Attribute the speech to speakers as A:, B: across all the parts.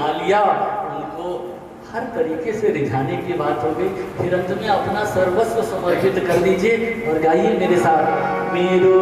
A: बना लिया, उनको हर तरीके से रिझाने की बात हो गई। फिर अंत में अपना सर्वस्व समर्पित कर दीजिए और गाइए मेरे साथ। मेरो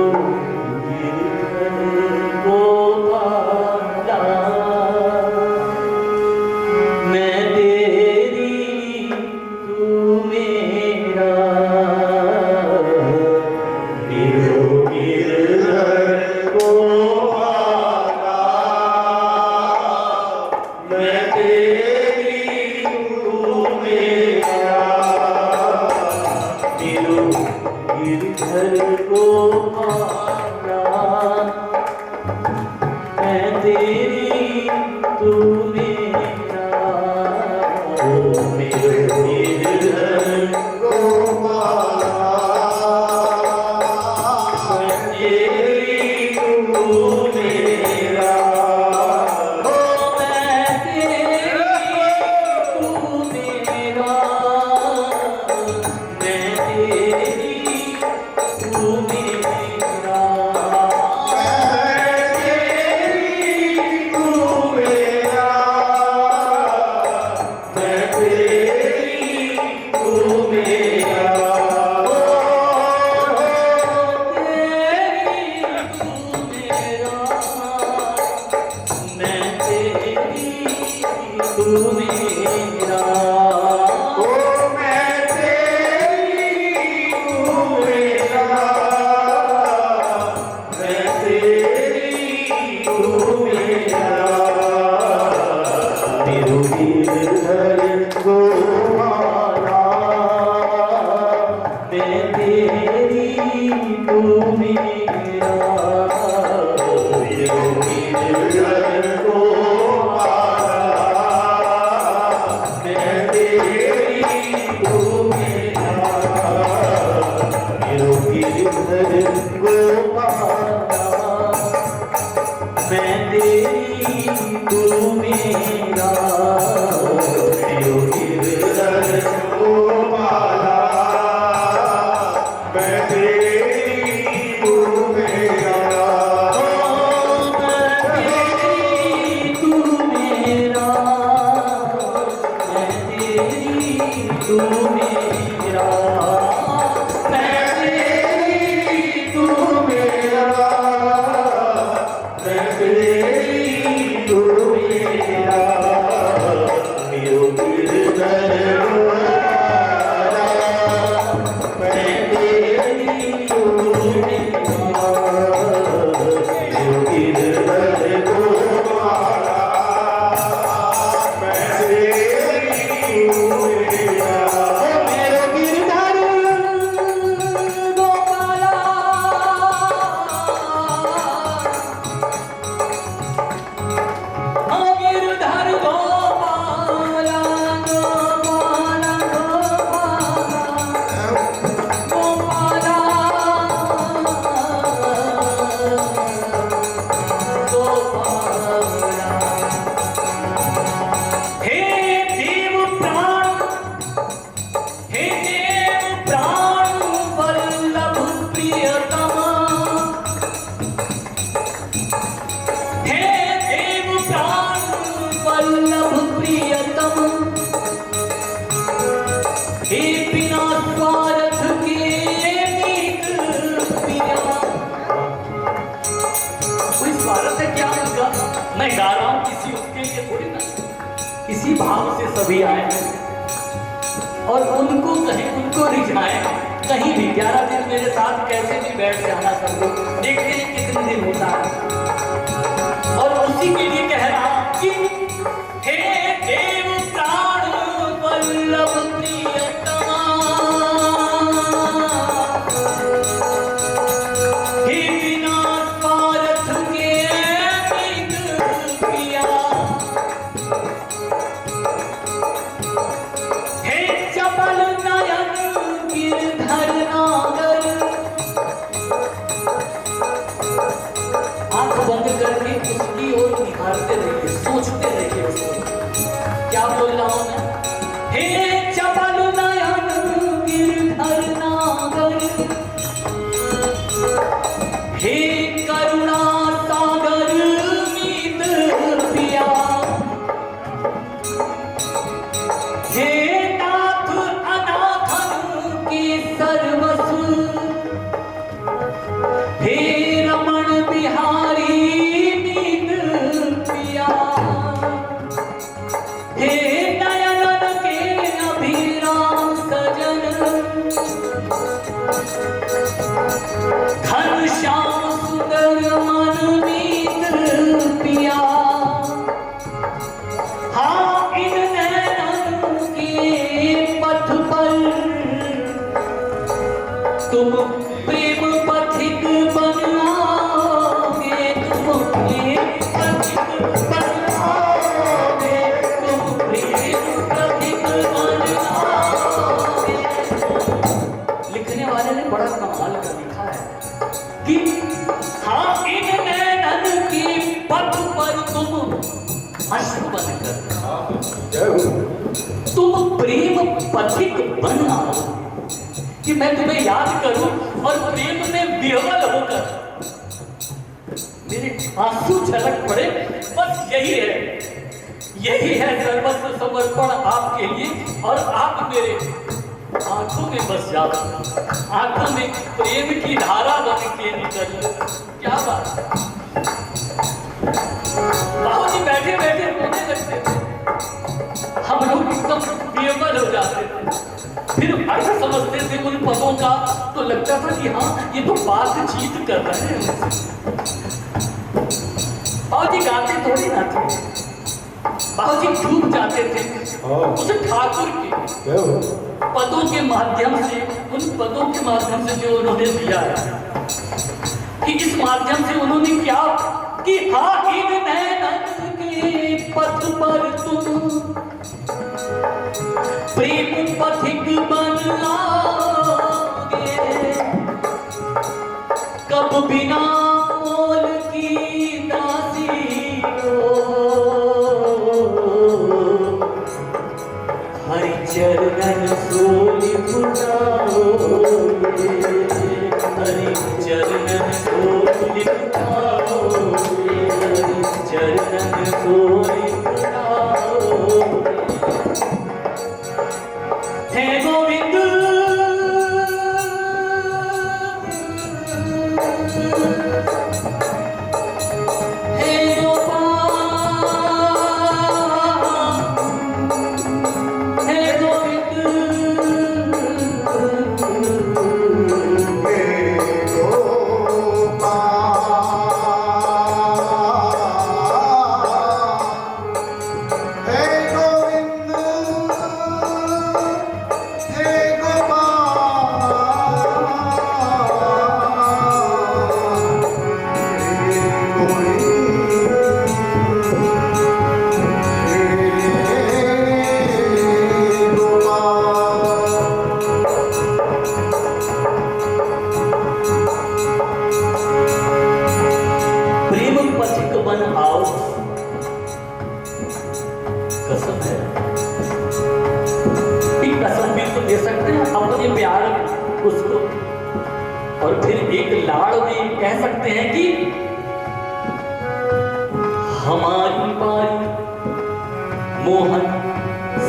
A: इसी भाव से सभी आए और उनको कहीं उनको रिझाए। कहीं भी 11 दिन मेरे साथ कैसे भी बैठ जाना सब लोग, देखते हैं कितने दिन होता है। और उसी के लिए कह रहा कि हे देव प्राण वल्लभ प्रियतमा, हे बिना स्वार्थ के मित प्रिया, हे चपल नयन गिरधर नागर। आंख बंद करके उसकी ओर निहारते रहिए, सोचते रहिए घन श्याम सुंदर मनमीत पिया, हाँ इन नैनन के पथ पर तुम प्रेम पथिक बन आओगे, तुम प्रेम पथिक बन आओगे, तुम प्रेम पथिक बन आओगे। लिखने वाले ने बड़ा कमाल का लिखा है कि हाँ इन नैनन के पथ पर तुम अश्रु बनकर तुम प्रेम पथिक बन आओ, कि मैं तुम्हें याद करूं और प्रेम में विह्वल होकर मेरे आंसू झलक पड़े। बस यही है, यही है सर्वस्व समर्पण आपके लिए, और आप मेरे आंखों में बस जाओ, आंखों में प्रेम की धारा बन के निकल। क्या बात, बाबूजी बैठे बैठे रोने लगते थे, हम लोग एकदम बेबल हो जाते थे। फिर ऐसा समझते थे उन पदों का, तो लगता था कि हाँ ये तो बातचीत कर रहे हैं। बाबूजी गाते थोड़ी ना थे, बाबूजी डूब जाते थे उस ठाकुर के पदों के माध्यम से, उन पदों के माध्यम से जो उन्होंने दिया है, कि इस माध्यम से उन्होंने क्या कि हाँ इन नैनन के पथ पर तुम प्रेम पथिक बन आओगे, कब बिना मोल की दासी हो, हरि चरणन सोल पुटाओगे, हरि चरणन सोल पुटाओगे, हरि चरणन सोल पुटाओगे। हे गोविंद हे गोपाल, हे गोविंद उसको, और फिर एक लाड़ में कह सकते हैं कि हमारी बारी मोहन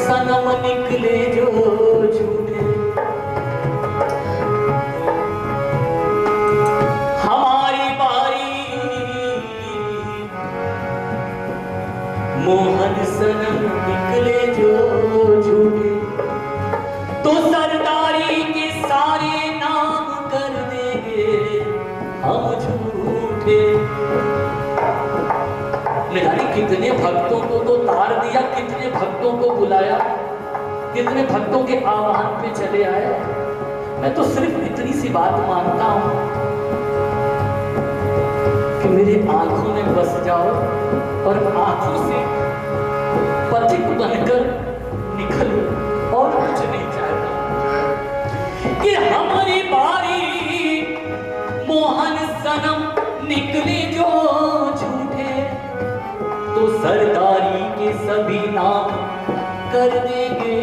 A: सनम निकले जो झूठे, हमारी बारी मोहन सनम निकले जो झूठे, तो सरदारी के सारे नाम कर देंगे हम झूठे। न जाने कितने भक्तों को तो तार दिया, कितने भक्तों को बुलाया, कितने भक्तों के आह्वान पे चले आए। मैं तो सिर्फ इतनी सी बात मानता हूं कि मेरी आंखों में बस जाओ और आंखों से पथिक बनकर निकलो, और कुछ नहीं चाहता। कि हमारी बारी मोहन सनम निकले जो झूठे, तो सरदारी के सभी नाम कर देंगे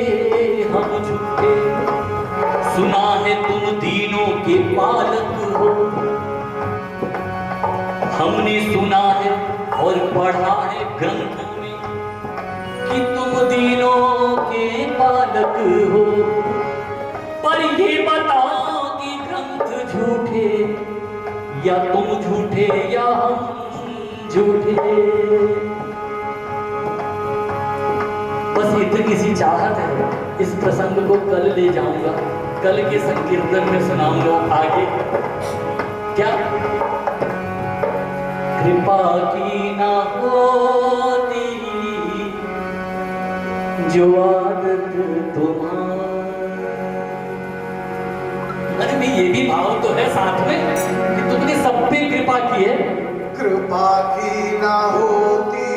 A: हम झूठे। सुना है तुम दीनों के पालक हो, हमने सुना है और पढ़ा है ग्रंथों में कि तुम दीनों के पालक हो, पर ये बताओ कि ग्रंथ झूठे या तुम झूठे या हम झूठे। बस इतनी सी चाहत है। इस प्रसंग को कल ले जाऊंगा, कल के संकीर्तन में सुनाऊंगा आगे। क्या कृपा की ना होती जो आदत तुम्हारी। अरे भाई ये भी भाव तो है साथ में कि तुमने सब पे कृपा की है।
B: कृपा की ना होती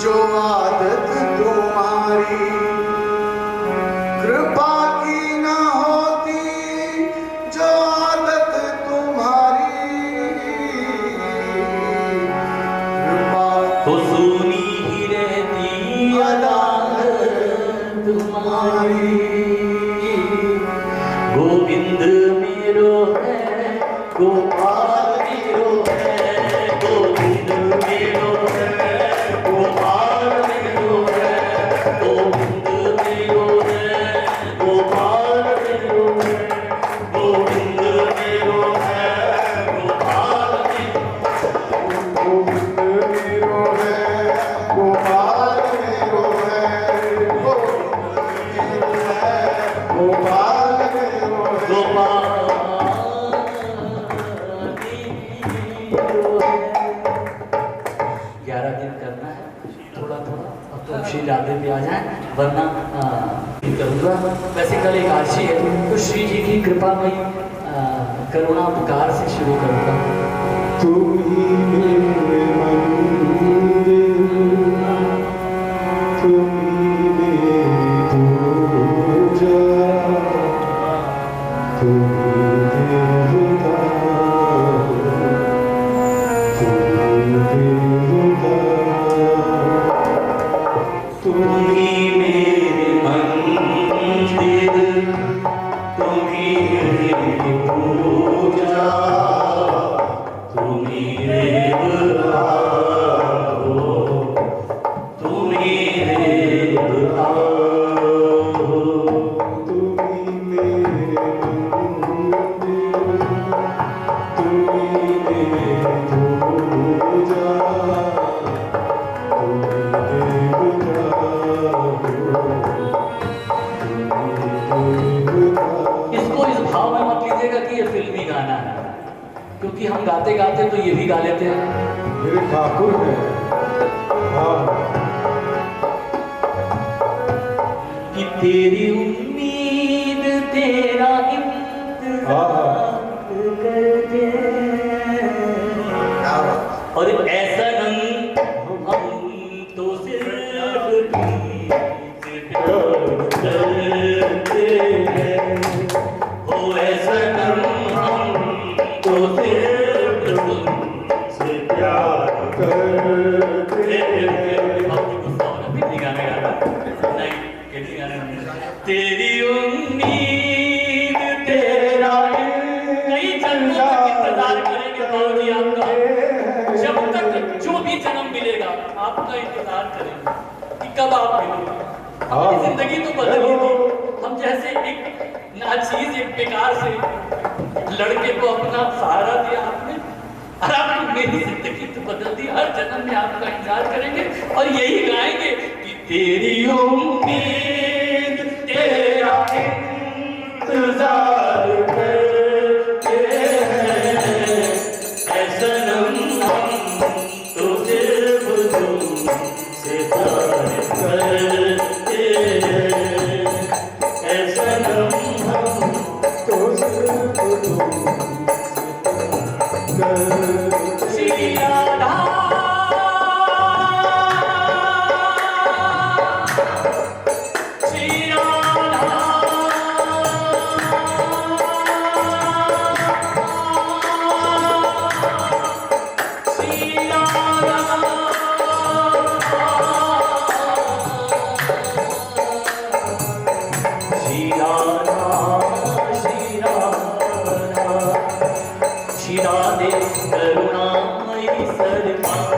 B: जो आदत तुम्हारी, कृपा की ना होती जो आदत तुम्हारी, कृपा
A: तो सुनी ही रहती अदालत तुम्हारी। गोविंद मेरो है गोपाल मेरो है, गोविंद मेरो है गोपाल मेरो है, गोविंद मेरो है गोपाल मेरो है, गोविंद मेरो है गोपाल मेरो,
B: गोविंद मेरो है गोपाल मेरो है, गोविंद मेरो है गोपाल मेरो है,
A: गोपाल। 11 दिन करना है थोड़ा थोड़ा, अब तो श्री राधे पे आ जाए वरना करूँगा। वैसे कल एकादशी है तो श्री जी की कृपा में करुणा पुकार से शुरू करूँगा।
B: तुम ही मेरे मंदिर, तुम ही मेरी पूजा, तुम ही देवता, तुम ही देवता, तुम ही
A: मेरे मंदिर, तुम ही मेरी पूजा, तुम ही देवता हो, तुम ही देवता हो।
B: तुम ही मेरे मंदिर, तुम ही मेरी पूजा, तुम ही देवता हो, तुम ही देवता।
A: इसको इस भाव में मत लीजिएगा कि ये फिल्मी गाना है, क्योंकि हम गाते गाते तो ये भी गा लेते हैं।
B: मेरे ठाकुर है। हाँ,
A: कि तेरी उम्मीद तेरा इंतजार करते, और ऐसा नंग हम तो सिर्फ तुमसे प्यार करते हैं, ओ ऐसा नंग हम तो सिर्फ तुमसे प्यार
B: करते हैं।
A: आपको गुस्सा हो रहा है, फिर गाना गाना नहीं, कैसी गाना नहीं। तेरी उम्मीद तेरा कई जन्मों तक इंतजार करेंगे बाबूजी आपका, जब तक जो भी जन्म मिलेगा आपका इंतजार करेंगे कि कब आप मिलेंगे। अपनी जिंदगी तो बदली थी, हम जैसे एक नाचीज एक बेकार से लड़के को अपना सहारा दिया आपने, और आपने मेरी जिंदगी तो बदल दी। हर जन्म में आपका इंतजार करेंगे और यही गाएंगे कि तेरी उम्मीद तेरा इंतजार करते हैं, ऐसा नम हम तो सिर्फ तुमसे प्यार करते हैं, ऐसा नम हम
B: तो सिर्फ तुमसे
A: श्री राधा श्री राधा श्री राधा श्री राधा श्री राधा श्री राधे करुणामयी सरकार,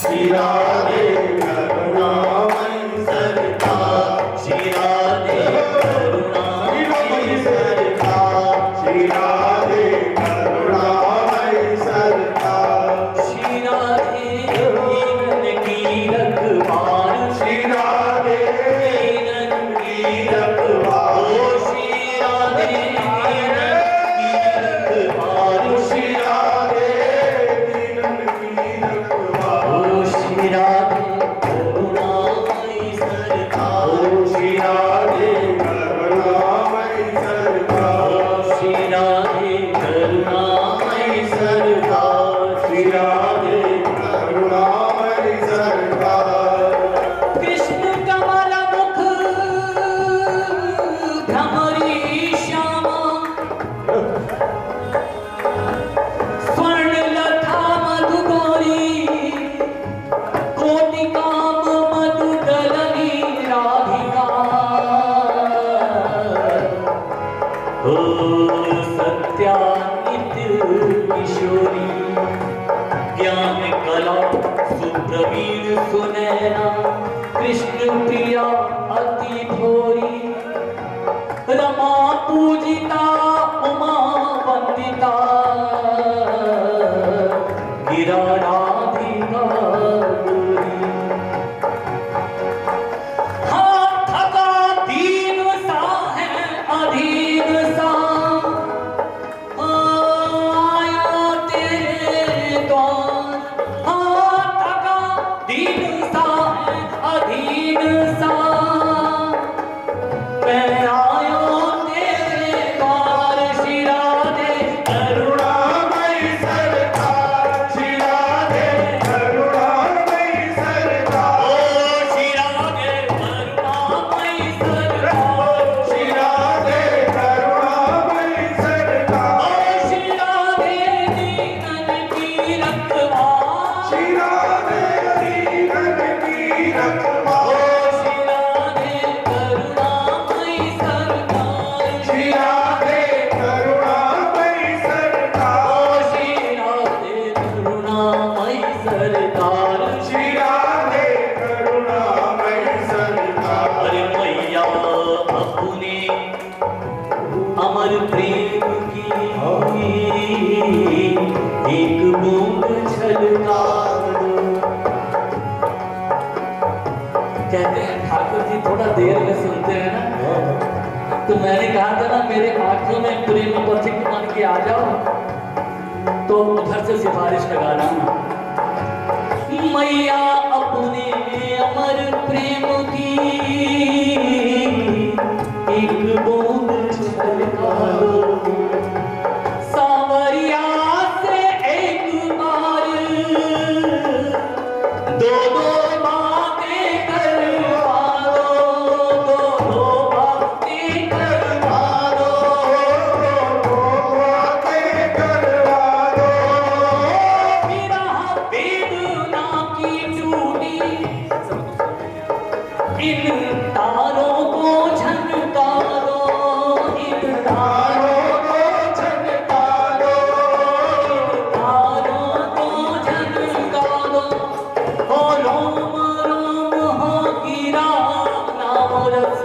A: श्री राधे करुणामयी सरकार, श्री राधे करुणामयी सरकार, श्री राधे करुणामयी सरकार, श्री राधे दीनन की रखवार, श्री राधे दीनन की रखवार, श्री राधे दीनन प्रवीण सुनैना कृष्ण प्रिया अति भोरी रमा पूजिता उमा वंदिता गिरा राधिका गौरी। हाँ थका दीन सा है अधीन सा आया तेरे द्वार। हाँ थका दीन सा है अधीन सा मैं आया तेरे द्वार। शिरा दे
B: करुणामयी सरकार, शिरा दे करुणामयी सरकार,
A: ओ शिरा दे करुणामयी सरकार।
B: शिरा दे करुणामयी सरकार,
A: ओ शिरा दे दीनन की रखवार।
B: शिरा दे दीनन की रखवार,
A: ओ शिरा दे करुणामयी सरकार।
B: शिरा दे करुणामयी सरकार,
A: ओ शिरा दे करुणामयी सरकार।
B: शिरा दे करुणामयी सरकार।
A: अरे मैया अपने अमर प्रेम की एक बूंद छलका दो। कहते हैं ठाकुर जी थोड़ा देर में सुनते हैं ना, तो मैंने कहा था ना मेरे आंखों में प्रेम पथिक बन के आ जाओ, तो उधर से सिफारिश लगाना। मैया अपने अमर प्रेम की एक बूंद छलका दो। सांवरिया से एक बार दो बातें करवा दो। दो बातें करवा दो।
B: बातें करवा दो,
A: विरह वेदना की चूड़ी इन तारों को झनका दो। इन तारों को झनका दो। तारों को झनका दो। ओ रोम रोम हो गिरा नाम रस।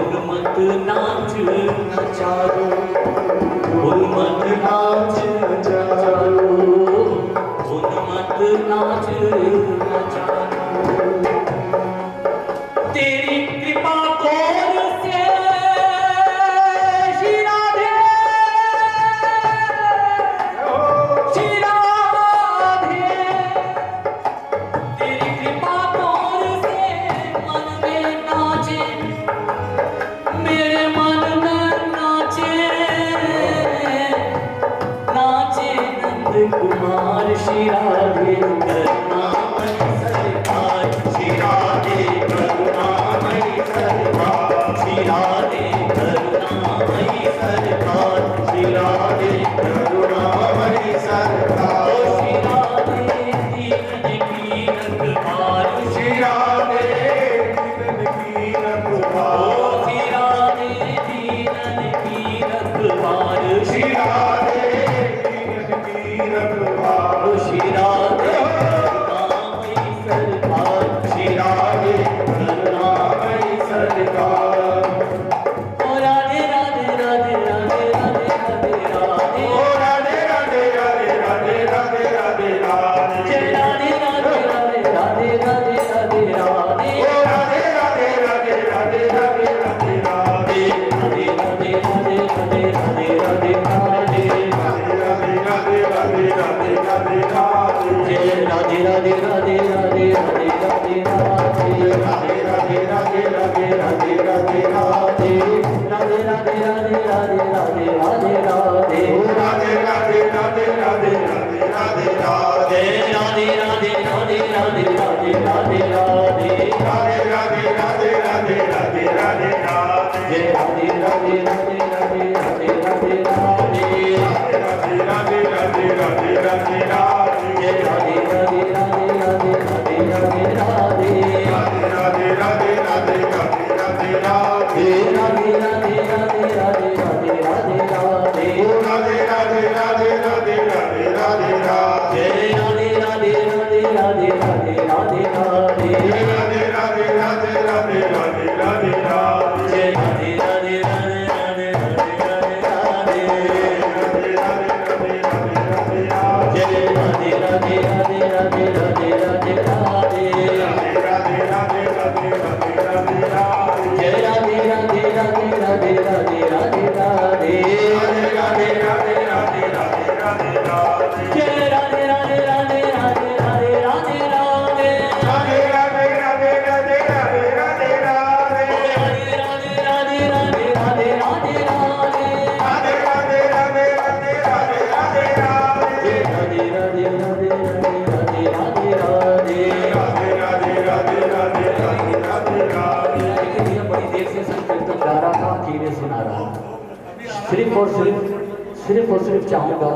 A: उन्मत्त नाच नचा दो। उन्मत्त नाच नचा दो। उन्मत्त नाच नचा दो। तेरी कृपा कौन से शिरा दे। शिरा दे तेरी कृपा कौन से मन में नाचे। मेरे मन में नाचे नाचे नंद कुमार। शिरा दे करुणामयी सरकार। शिरा दे करुणामयी सरकार। शिरा दे करुणामयी सरकार। शिरा दे
B: करुणामयी सरकार,
A: ओ शिरा दे दीनन की रखवार।
B: शिरा दे दीनन की रखवार,
A: ओ शिरा दे दीनन की रखवार।
B: शिरा दे दीनन की रखवार,
A: ओ शिरा दे करुणामयी सरकार। शिरा दे
B: करुणामयी सरकार।
A: ओ राधे राधे राधे राधे राधे राधे
B: ओ
A: राधे।
B: राधे राधे राधे राधे राधे राधे राधे,
A: जय राधे राधे राधे राधे राधे राधे राधे।
B: ओ राधे राधे राधे राधे राधे राधे राधे,
A: राधे राधे राधे राधे राधे राधे राधे।
B: राधे राधे राधे राधे राधे राधे,
A: जय राधे राधे राधे राधे राधे राधे राधे।
B: राधे राधे राधे राधे राधे राधे राधे,
A: राधे राधे राधे राधे राधे राधे राधे।
B: ओ राधे राधे राधे राधे राधे राधे राधे,
A: जय राधे राधे राधे राधे राधे राधे राधे।
B: राधे राधे राधे राधे राधे राधे राधे,
A: जय राधे राधे राधे राधे राधे राधे राधे।
B: राधे राधे राधे राधे राधे राधे,
A: जय राधे राधे राधे राधे राधे राधे राधे।
B: राधे राधे राधे राधे राधे राधे राधे,
A: जय राधे राधे राधे राधे राधे राधे राधे।
B: ओ राधे राधे राधे राधे राधे राधे राधे,
A: जय राधे राधे राधे राधे राधे राधे
B: राधे राधे राधे राधे राधे राधे राधे
A: जय राधे राधे राधे राधे राधे राधे राधे जय राधे राधे राधे राधे राधे राधे राधे जय राधे राधे राधे राधे राधे राधे राधे जय राधे राधे राधे राधे राधे राधे राधे सिर्फ और सिर्फ चाहूंगा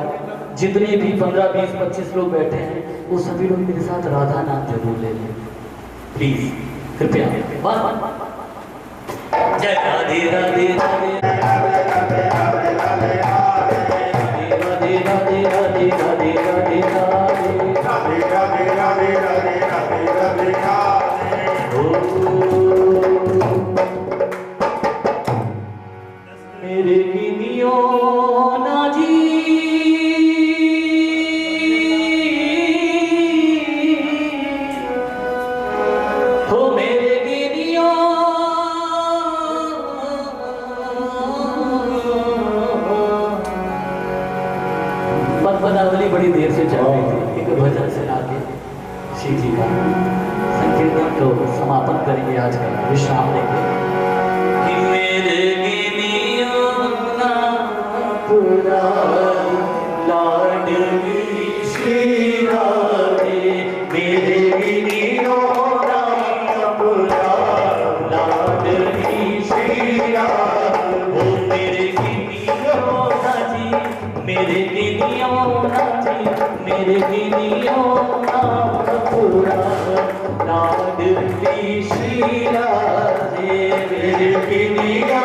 A: जितने भी 15, 20, 25 लोग बैठे हैं वो सभी लोग मेरे साथ राधा नाम जरूर ले लें प्लीज कृपया जय राधे राधे राधे राधे राधे राधे राधे राधे मेरे गिनियो ना जी हो मेरे गिनियो पद्मनावली बड़ी देर से चल रही थी एक भजन सुना के शिव जी का संकीर्तन को समापन करेंगे आज का विश्राम लेंगे कि मेरे लाडली श्री राधे मेरे गिनियो लाडली श्री राधे ओ मेरे गिनियो ना जी मेरे गिनियो ना जी मेरे गिनियो लाडली श्री राधे मेरे गिनियो